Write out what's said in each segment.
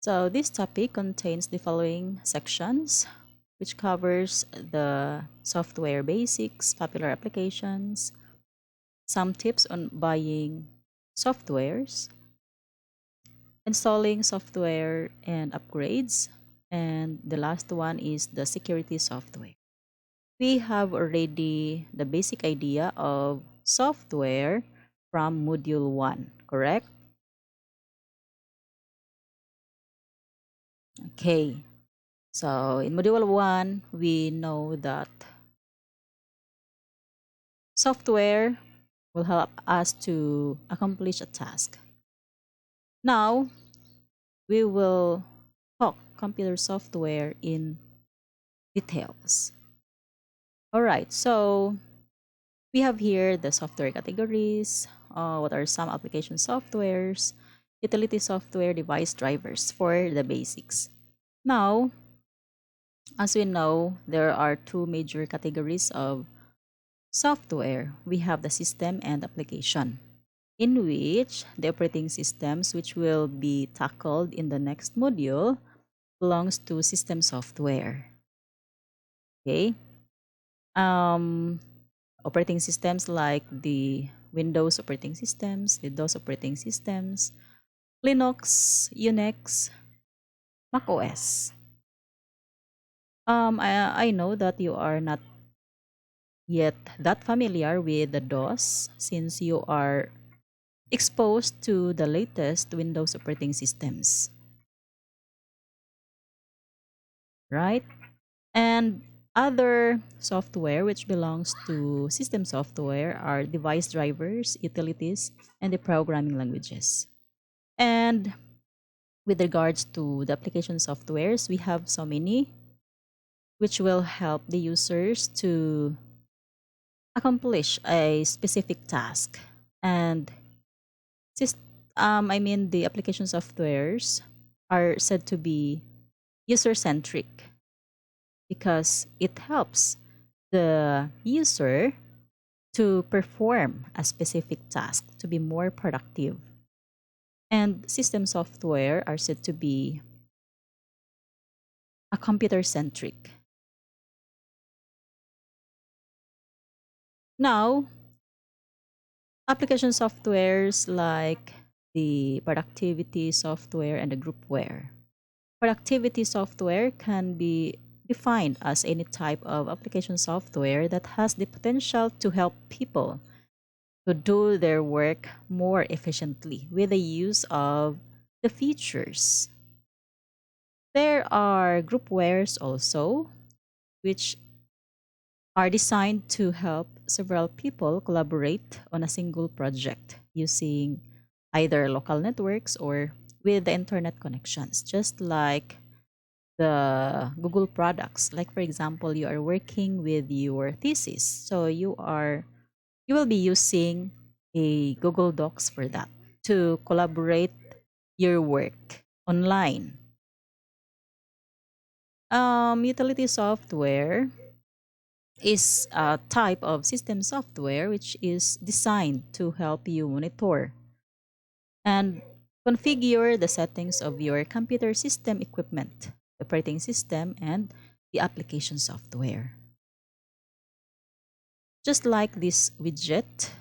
So this topic contains the following sections, which covers the software basics, popular applications, some tips on buying softwares, installing software and upgrades, and the last one is the security software. We have already the basic idea of software from Module 1, correct? Okay, so in Module 1, we know that software will help us to accomplish a task. Now, we will talk computer software in details. All right, so we have here the software categories. What are some application softwares, utility software, device drivers for the basics. Now, as we know, there are two major categories of software. We have the system and application, in which the operating systems, which will be tackled in the next module, belongs to system software. Okay. Um, Operating systems like the Windows operating systems, the DOS operating systems, Linux, Unix, Mac OS. I know that you are not yet that familiar with the DOS since you are exposed to the latest Windows operating systems, right? And other software which belongs to system software are device drivers, utilities, and the programming languages. And with regards to the application softwares, we have so many which will help the users to accomplish a specific task. And sys- the application softwares are said to be user centric because it helps the user to perform a specific task to be more productive. And system software are said to be a computer centric. Now, application softwares like the productivity software and the groupware. Productivity software can be defined as any type of application software that has the potential to help people to do their work more efficiently with the use of the features. There are groupwares also, which are designed to help several people collaborate on a single project using either local networks or with the internet connections, just like the Google products. Like for example, you are working with your thesis, so you will be using a Google Docs for that to collaborate your work online. Utility software is a type of system software which is designed to help you monitor and configure the settings of your computer system equipment, operating system, and the application software. Just like this widget,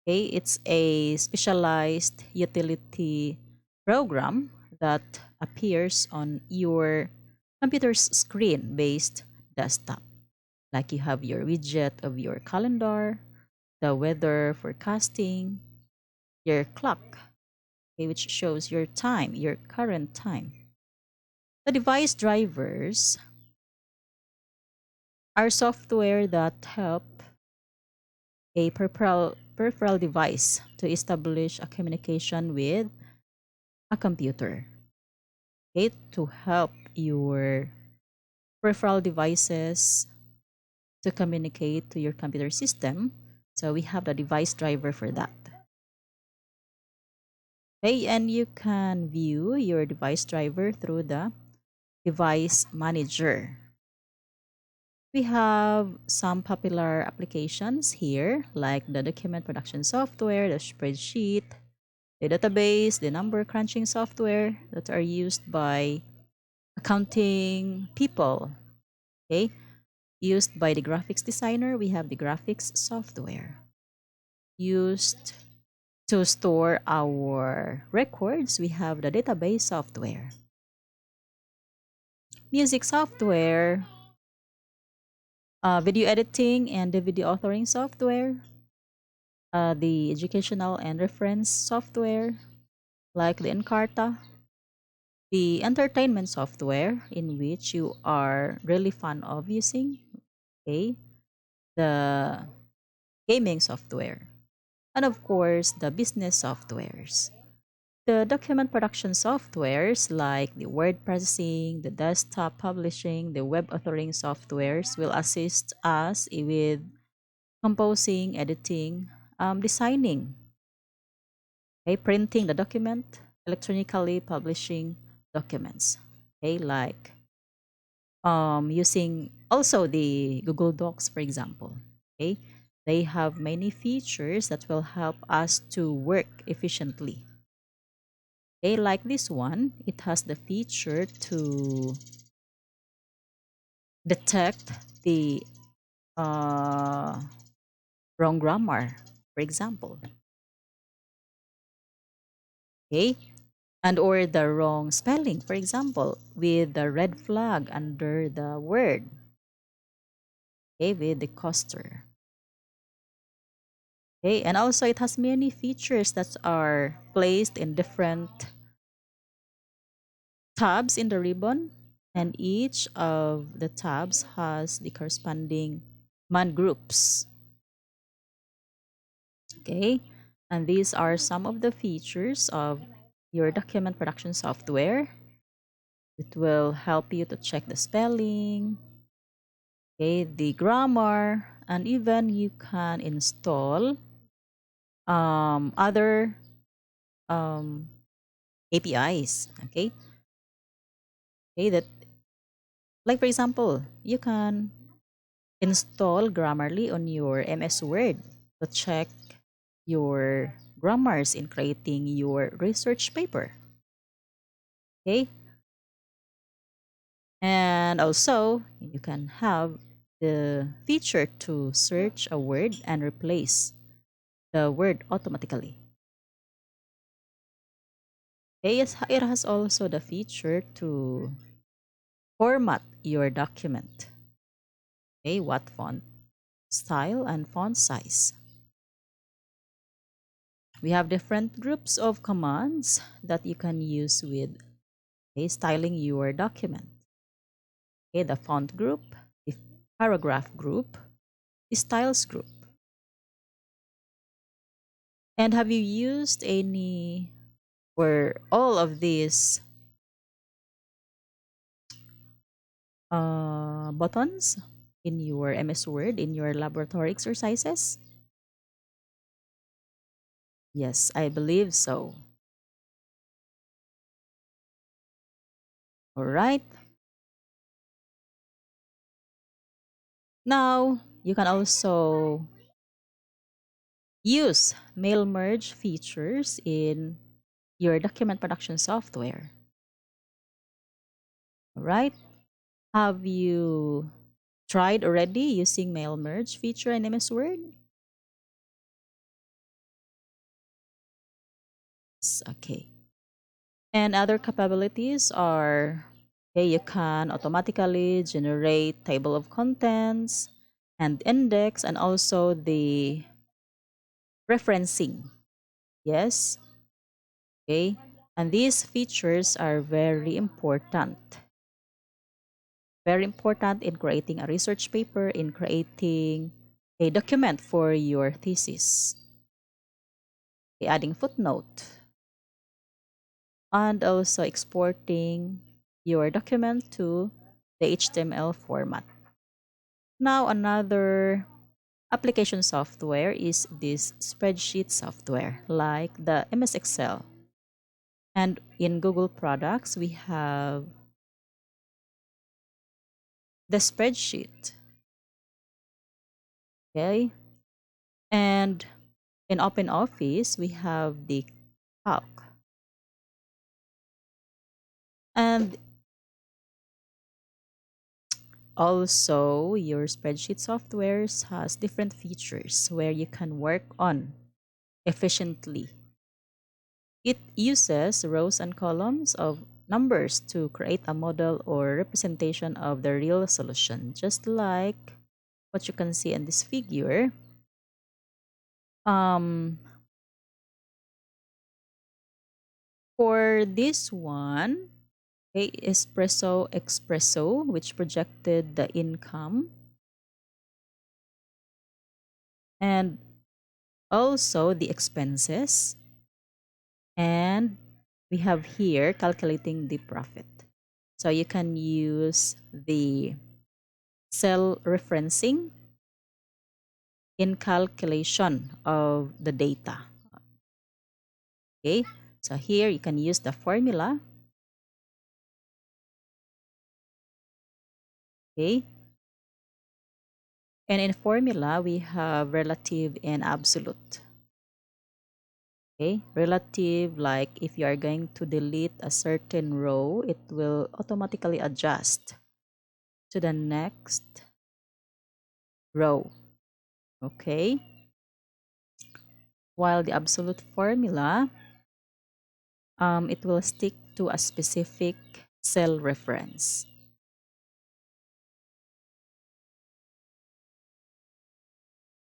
okay, it's a specialized utility program that appears on your computer's screen based desktop. Like you have your widget of your calendar, the weather forecasting, your clock, okay, which shows your time, your current time. The device drivers are software that help a peripheral device to establish a communication with a computer, okay, to help your peripheral devices to communicate to your computer system. So we have the device driver for that. Okay, and you can view your device driver through the device manager. We have some popular applications here like the document production software, the spreadsheet, the database, the number crunching software that are used by accounting people. Okay, used by the graphics designer, we have the graphics software. Used to store our records, we have the database software. Music software, video editing and the video authoring software, the educational and reference software like the Encarta, the entertainment software in which you are really fond of using, okay, the gaming software, and of course the business softwares. The document production softwares like the word processing, the desktop publishing, the web authoring softwares will assist us with composing, editing, designing, okay, printing the document, electronically publishing documents, okay, like using also the Google Docs, for example, okay, they have many features that will help us to work efficiently. Okay, like this one, it has the feature to detect the uh, wrong grammar, for example, okay, and or the wrong spelling, for example, with the red flag under the word, okay, with the coaster. Okay, and also it has many features that are placed in different tabs in the ribbon, and each of the tabs has the corresponding man groups. Okay, and these are some of the features of your document production software. It will help you to check the spelling, okay, the grammar, and even you can install other um, APIs. Okay, that like for example, you can install Grammarly on your MS Word to check your grammars in creating your research paper. Okay, and also you can have the feature to search a word and replace the word automatically. Okay, yes, it has also the feature to format your document. Okay, what font style and font size. We have different groups of commands that you can use with, okay, styling your document. Okay, the font group, the paragraph group, the styles group. And have you used any or all of these buttons in your MS Word in your laboratory exercises? Yes, I believe so. All right. Now, you can also use mail merge features in your document production software. All right. Have you tried already using mail merge feature in MS Word? Yes, okay. And other capabilities are, okay, you can automatically generate table of contents and index and also the referencing. Yes, okay. And these features are very important. Very important in creating a research paper, in creating a document for your thesis, okay, adding footnote, and also exporting your document to the HTML format. Now, another application software is this spreadsheet software like the MS Excel. And in Google products, we have the spreadsheet. Okay. And in OpenOffice, we have the calc. And also, your spreadsheet softwares has different features where you can work on efficiently. It uses rows and columns of numbers to create a model or representation of the real solution, just like what you can see in this figure. Um, for this one, okay, Espresso, which projected the income, and also the expenses. And we have here calculating the profit. So you can use the cell referencing in calculation of the data. Okay, so here you can use the formula. Okay, and in formula we have relative and absolute. Okay, relative, like if you are going to delete a certain row, it will automatically adjust to the next row. Okay, while the absolute formula, it will stick to a specific cell reference.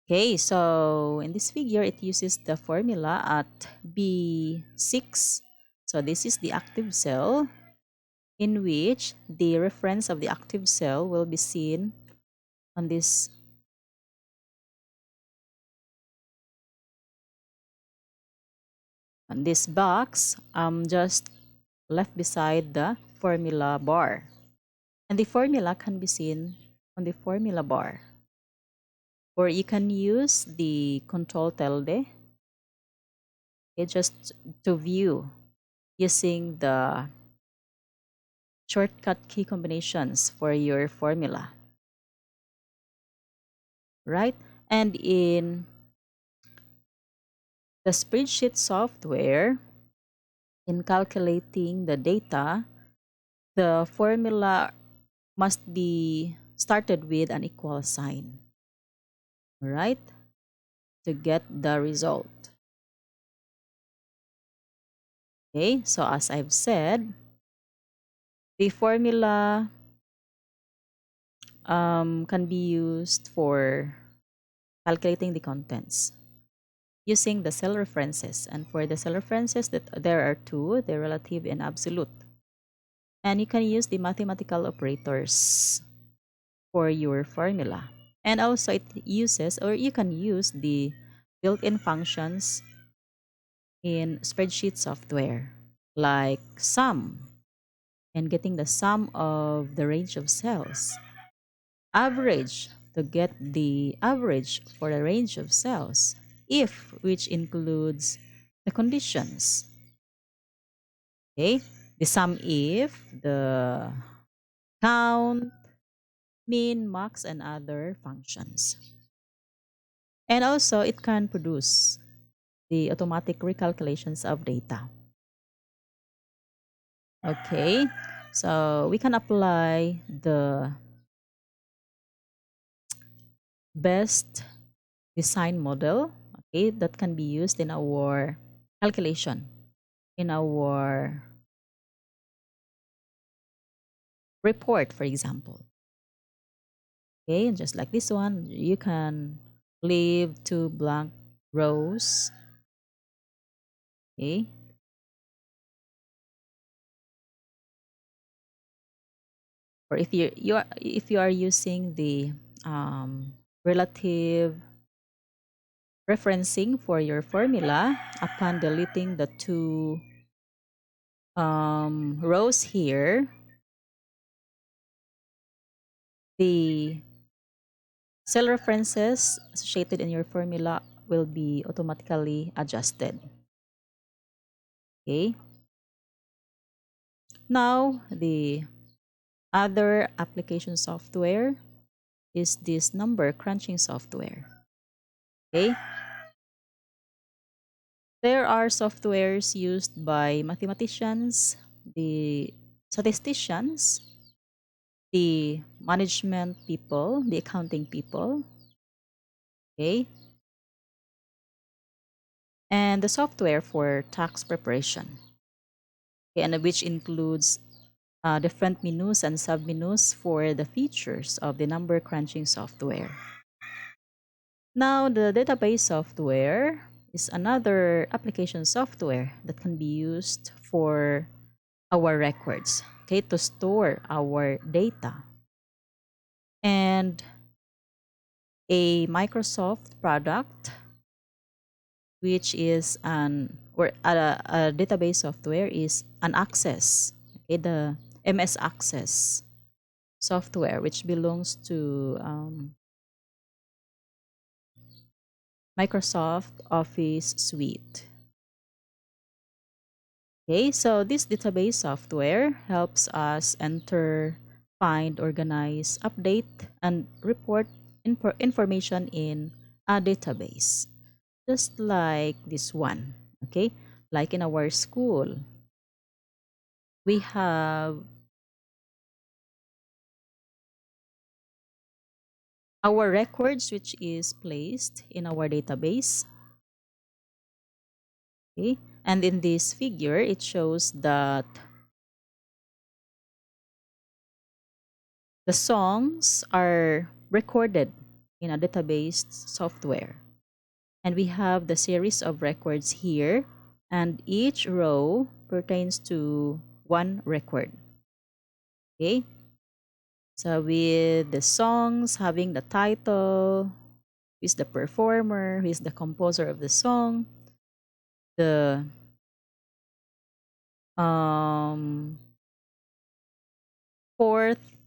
Okay, so in this figure, it uses the formula at B6. So this is the active cell in which the reference of the active cell will be seen on this box just left beside the formula bar. And the formula can be seen on the formula bar. Or you can use the control tilde, just to view using the shortcut key combinations for your formula, right? And in the spreadsheet software, in calculating the data, the formula must be started with an equal sign, right? To get the result. Okay, so as I've said, the formula can be used for calculating the contents using the cell references. And for the cell references, that there are two, the relative and absolute. And you can use the mathematical operators for your formula. And also it uses, or you can use the built-in functions in spreadsheet software, like sum and getting the sum of the range of cells, average to get the average for a range of cells, if, which includes the conditions. Okay, the sum if, the count, min, max, and other functions. And also it can produce the automatic recalculations of data. Okay, so we can apply the best design model, okay, that can be used in our calculation, in our report, for example. Okay, just like this one, you can leave two blank rows. Okay, or if you are using the relative referencing for your formula, upon deleting the two rows here, the cell references associated in your formula will be automatically adjusted. Okay. Now, the other application software is this number crunching software. Okay. There are softwares used by mathematicians, the statisticians, the management people, the accounting people, okay, and the software for tax preparation, okay, and which includes different menus and submenus for the features of the number crunching software. Now, the database software is another application software that can be used for our records, okay, to store our data. And a Microsoft product, which is a database software, is an Access, okay, the MS Access software, which belongs to Microsoft Office Suite. Okay, so this database software helps us enter, find, organize, update, and report information in a database. Just like this one, okay? Like in our school, we have our records, which is placed in our database, okay? And in this figure, it shows that the songs are recorded in a database software. And we have the series of records here, and each row pertains to one record. Okay? So with the songs having the title, who is the performer, who is the composer of the song, the um, fourth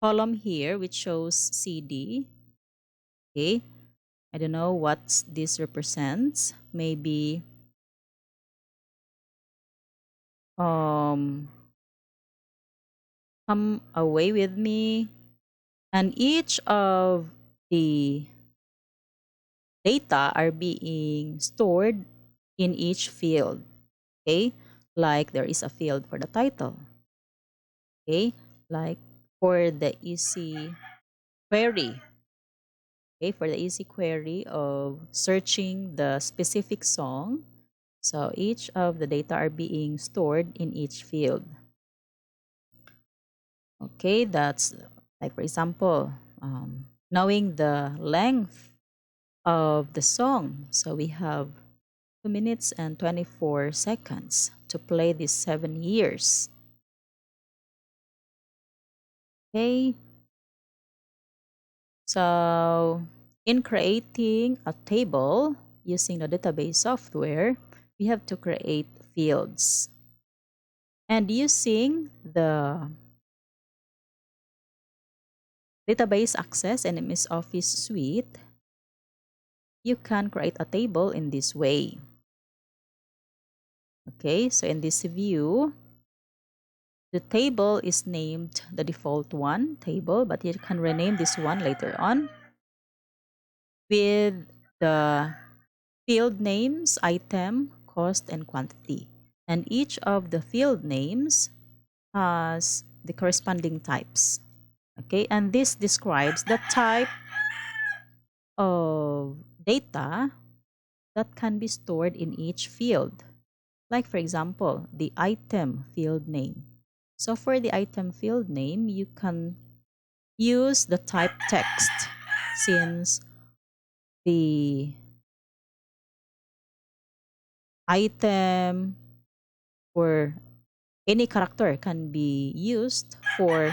column here, which shows CD. Okay, I don't know what this represents. Maybe um, come away with me. And each of the data are being stored in each field. Okay, like there is a field for the title. Okay, like for the easy query, okay, for the easy query of searching the specific song. So each of the data are being stored in each field. Okay, that's like, for example, knowing the length of the song. So we have 2 minutes and 24 seconds to play these 7 years. Okay, so in creating a table using the database software, we have to create fields. And using the database access and MS Office suite, you can create a table in this way. Okay, so in this view, the table is named the default one table, but you can rename this one later on with the field names, item, cost, and quantity. And each of the field names has the corresponding types. Okay, and this describes the type of data that can be stored in each field. Like, for example, the item field name. So for the item field name, you can use the type text, since the item or any character can be used for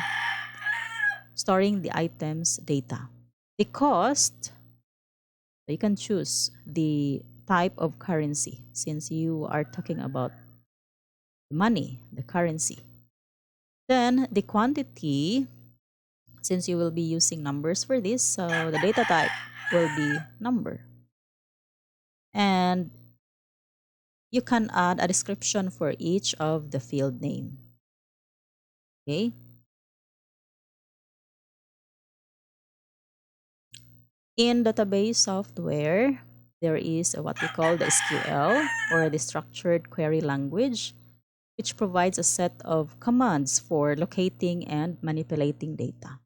storing the item's data. The cost, you can choose the type of currency, since you are talking about money, the currency. Then the quantity, since you will be using numbers for this, so the data type will be number. And you can add a description for each of the field name. Okay. In database software, there is what we call the SQL, or the structured query language, which provides a set of commands for locating and manipulating data,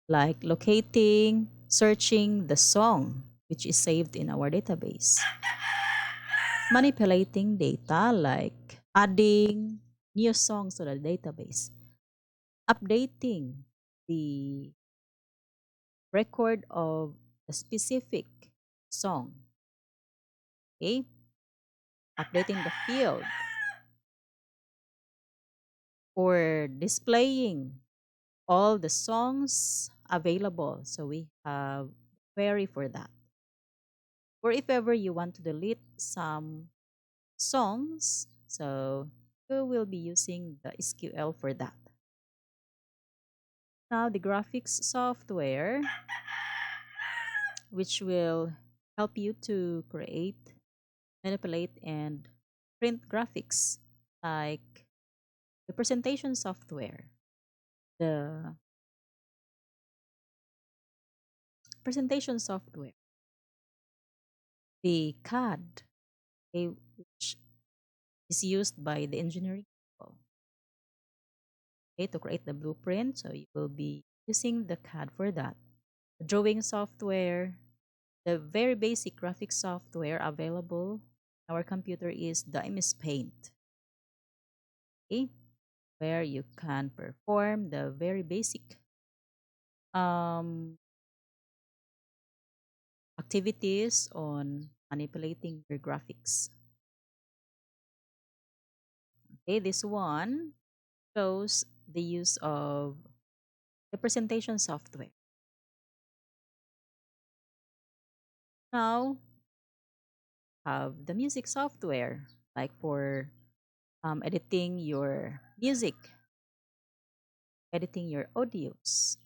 like locating, searching the song which is saved in our database, manipulating data like adding new songs to the database, updating the record of a specific song, okay? Updating the field, or displaying all the songs available. So we have query for that. Or if ever you want to delete some songs, so we will be using the SQL for that. Now the graphics software, which will help you to create, manipulate, and print graphics, like the presentation software, the presentation software, the CAD, okay, which is used by the engineering people, okay, to create the blueprint. So you will be using the CAD for that. The drawing software, the very basic graphic software available on our computer is the MS Paint, okay, where you can perform the very basic um, activities on manipulating your graphics. Okay, this one shows the use of the presentation software. Now, have the music software, like for editing your music, editing your audios.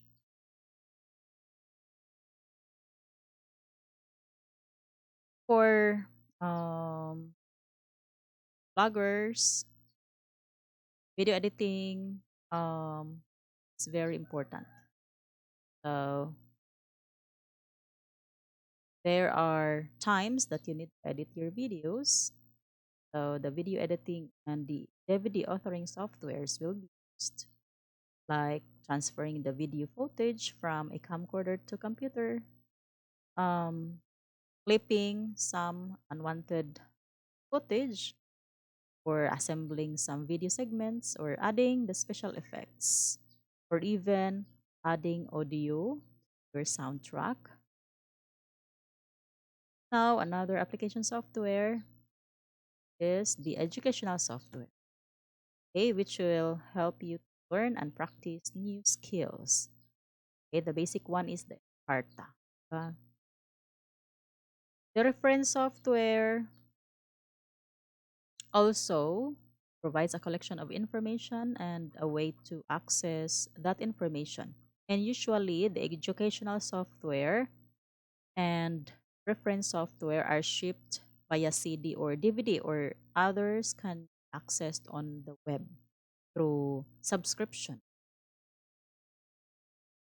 For um, bloggers, video editing, it's very important. So there are times that you need to edit your videos. So the video editing and the DVD authoring softwares will be used, like transferring the video footage from a camcorder to computer, um, clipping some unwanted footage, or assembling some video segments, or adding the special effects, or even adding audio to your soundtrack. Now, another application software is the educational software, okay, which will help you learn and practice new skills. Okay, the basic one is the Encarta. Uh, the reference software also provides a collection of information and a way to access that information. And usually, the educational software and reference software are shipped via CD or DVD, or others can be accessed on the web through subscription.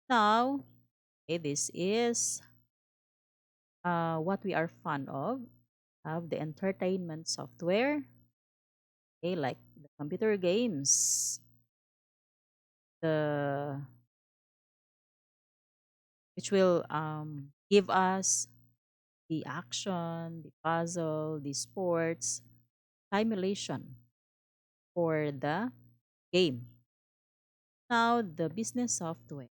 Now, okay, this is what we are fond of the entertainment software, okay, like the computer games, the which will give us the action, the puzzle, the sports, simulation for the game. Now, the business software.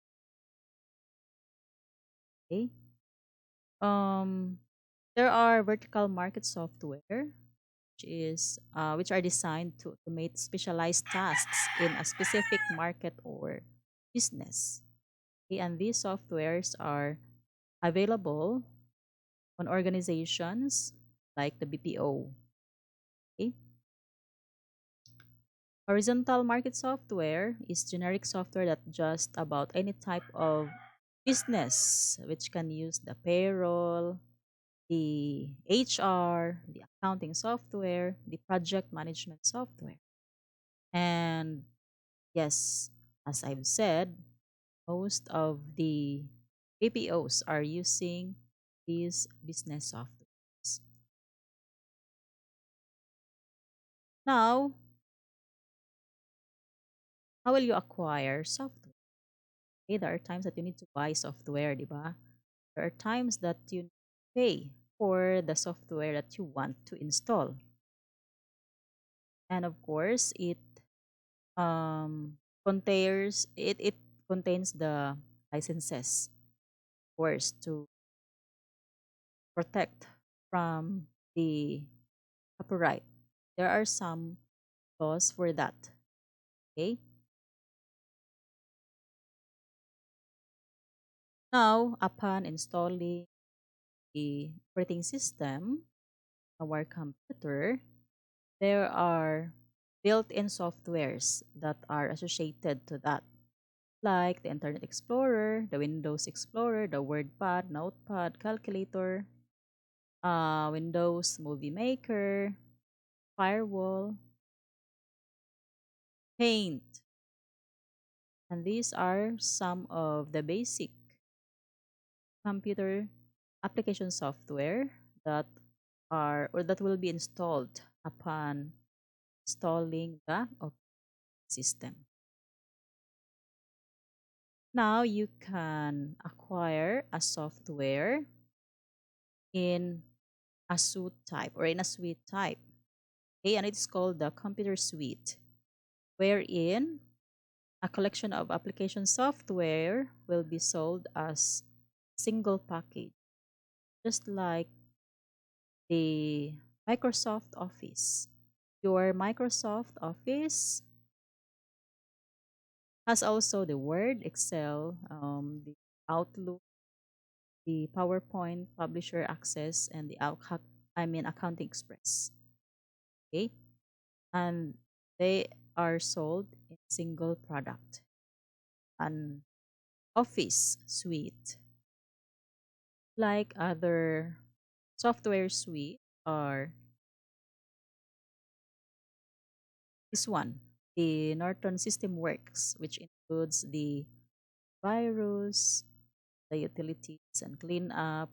Okay. Um, there are vertical market software, which are designed to automate specialized tasks in a specific market or business. Okay, and these softwares are available on organizations like the BPO. Okay. Horizontal market software is generic software that just about any type of business, which can use the payroll, the HR, the accounting software, the project management software. And yes, as I've said, most of the BPOs are using these business softwares. Now, how will you acquire software? Okay, there are times that you need to buy software, di ba? There are times that you pay for the software that you want to install. And of course, it contains the licenses, of course, to protect from the copyright. There are some laws for that. Okay. Now, upon installing the operating system, our computer, there are built-in softwares that are associated to that, like the Internet Explorer, the Windows Explorer, the WordPad, Notepad, Calculator, Windows Movie Maker, Firewall, Paint. And these are some of the basic computer application software that are or that will be installed upon installing the operating system. Now you can acquire a software in a suite type or in a suite type. Okay, and it's called the computer suite, wherein a collection of application software will be sold as single package, just like the Microsoft Office. Your Microsoft Office has also the Word, Excel, the Outlook, the PowerPoint, Publisher Access, and the Accounting Express. Okay, and they are sold in single product, an Office suite, like other software suite, are this one, the Norton System Works, which includes the virus, the utilities and cleanup,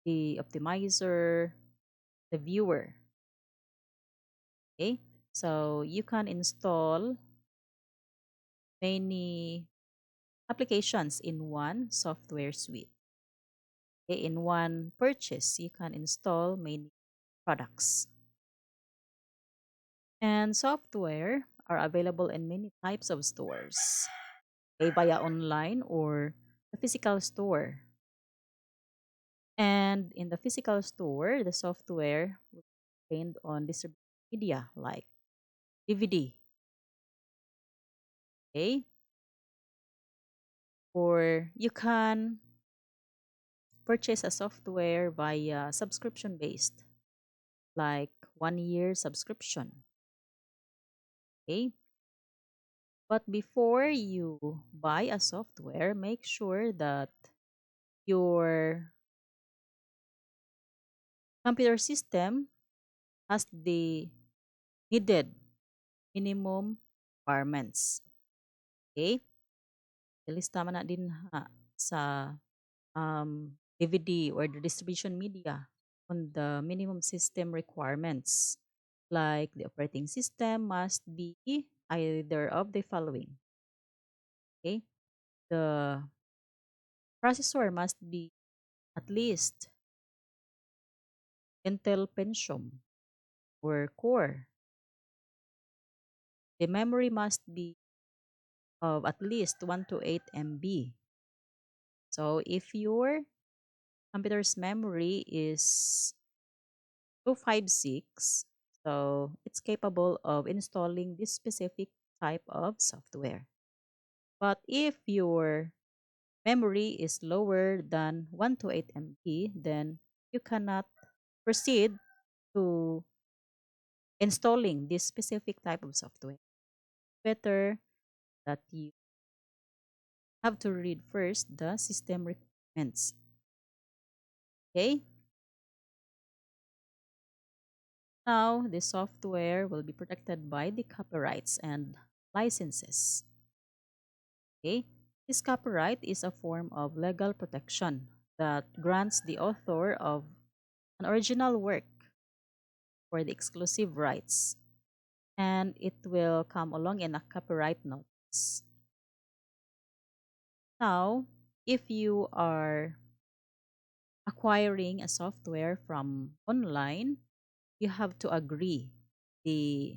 the optimizer, the viewer. Okay, so you can install many applications in one software suite. Okay, in one purchase, you can install many products. And software are available in many types of stores, okay, via online or the physical store. And in the physical store, the software will be trained on distributed media like DVD, okay? Or you can purchase a software via subscription based, like 1 year subscription, okay? But before you buy a software, make sure that your computer system has the needed minimum requirements. Okay? Ilista man na din ha sa DVD or the distribution media on the minimum system requirements. Like the operating system must be either of the following. Okay? The processor must be at least Intel Pentium or Core. The memory must be of at least 128 MB. So if your computer's memory is 256, so it's capable of installing this specific type of software. But if your memory is lower than 128 MB, then you cannot proceed to installing this specific type of software. Better that you have to read first the system requirements. Okay? Now, the software will be protected by the copyrights and licenses. Okay? This copyright is a form of legal protection that grants the author of an original work for the exclusive rights. and it will come along in a copyright notice. Now, if you are acquiring a software from online, you have to agree the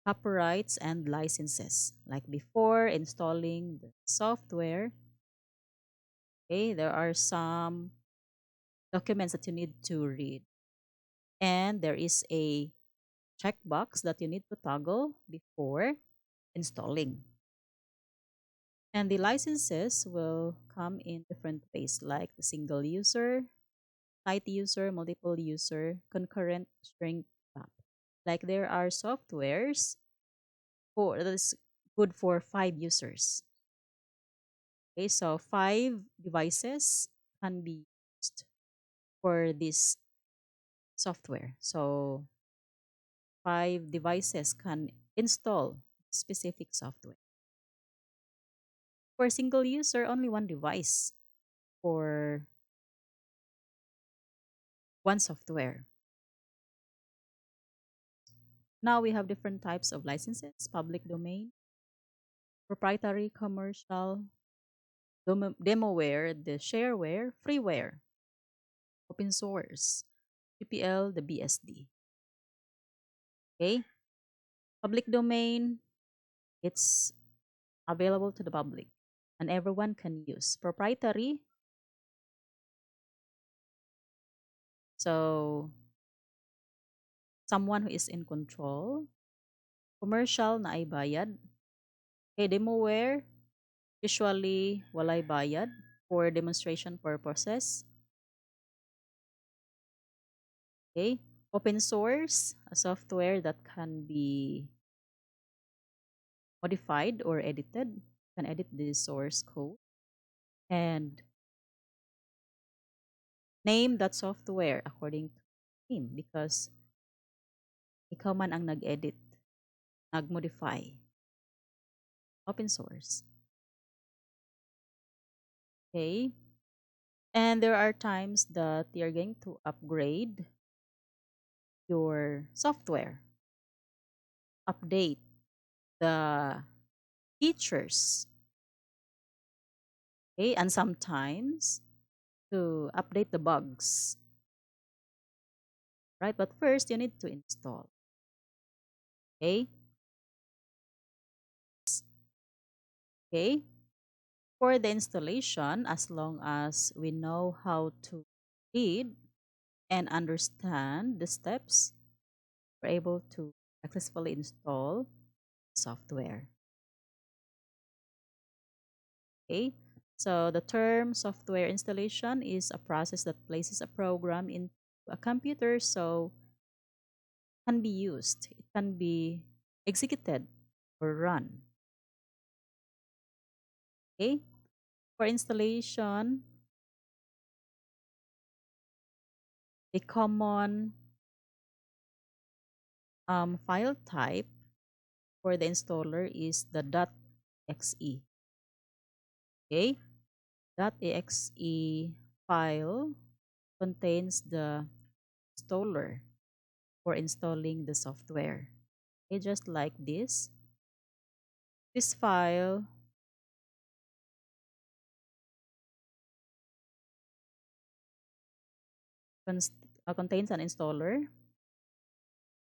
copyrights and licenses. Like before installing the software, okay, there are some documents that you need to read. And there is a checkbox that you need to toggle before installing. And the licenses will come in different ways, like the single user, site user, multiple user, concurrent string map. Like there are softwares for that is good for 5 users. Okay, so 5 devices can be used for this software. So 5 devices can install specific software. For single user, only one device for one software. Now we have different types of licenses: public domain, proprietary, commercial, demoware, the shareware, freeware, open source, GPL, the BSD. Okay, public domain, it's available to the public and everyone can use. Proprietary, so someone who is in control. Commercial na ay bayad. Okay, demoware, usually walay bayad for demonstration purposes. Okay, open source, a software that can be modified or edited. You can edit the source code and name that software according to him because ikaw man ang nag-edit, nag-modify. Open source. Okay? And there are times that you're going to upgrade your software, update the features. Okay? And sometimes to update the bugs. Right? But first, you need to install. Okay? Okay? For the installation, as long as we know how to read and understand the steps, we're able to successfully install software. Okay, so the term software installation is a process that places a program into a computer so it can be used, it can be executed or run. Okay, for installation, the common file type for the installer is the .exe. Okay, .exe file contains the installer for installing the software. Okay, just like this. This file contains an installer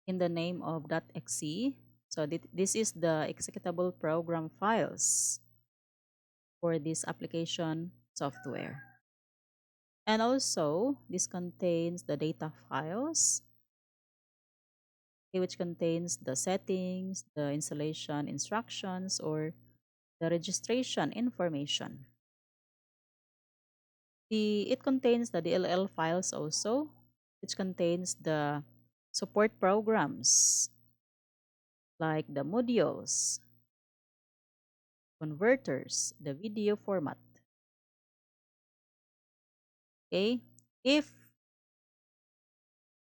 in the name of .exe. So this is the executable program files for this application software. And also, this contains the data files, okay, which contains the settings, the installation instructions, or the registration information. It contains the DLL files also, which contains the support programs like the modules, converters, the video format. Okay, if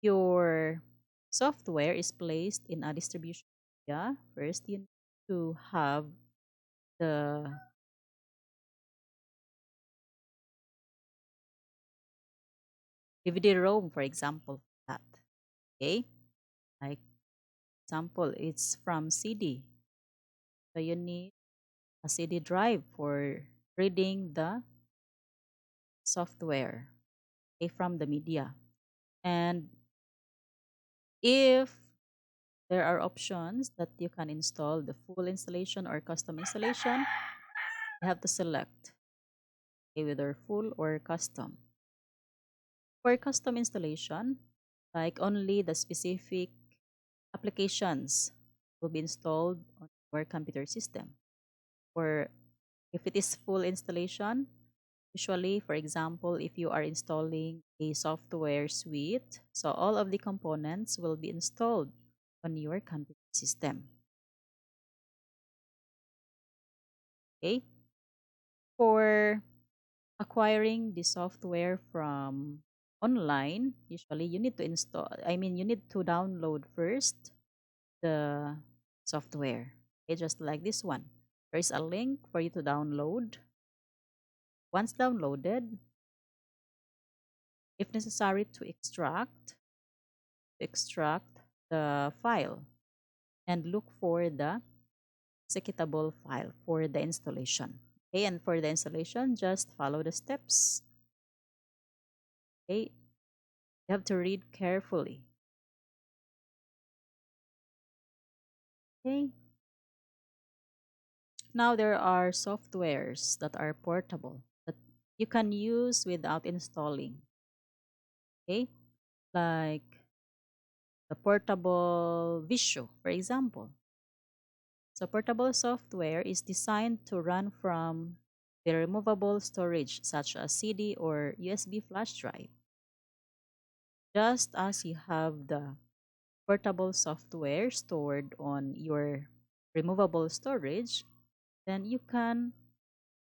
your software is placed in a distribution area, first you need to have the DVD-ROM, for example, that. Okay, like Example, it's from CD. So you need a CD drive for reading the software, okay, from the media. And if there are options that you can install the full installation or custom installation, you have to select, okay, whether full or custom. For custom installation, like only the specific applications will be installed on your computer system. Or if it is full installation, usually, for example, if you are installing a software suite, so all of the components will be installed on your computer system. Okay? For acquiring the software from online, usually you need to install, you need to download first the software. Okay, just like this one. There is a link for you to download. Once downloaded, if necessary to extract the file and look for the executable file for the installation. Okay, and for the installation, just follow the steps. Okay, you have to read carefully. Okay, now there are softwares that are portable that you can use without installing. Okay, like the portable Visio, for example. So portable software is designed to run from the removable storage such as CD or USB flash drive. Just as you have the portable software stored on your removable storage, then you can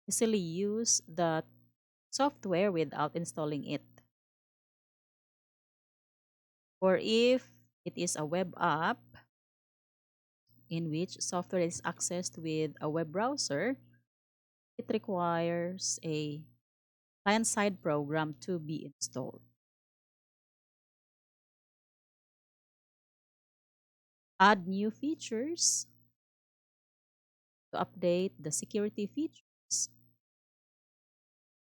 easily use that software without installing it. Or if it is a web app in which software is accessed with a web browser, it requires a client-side program to be installed. Add new features to update the security feature.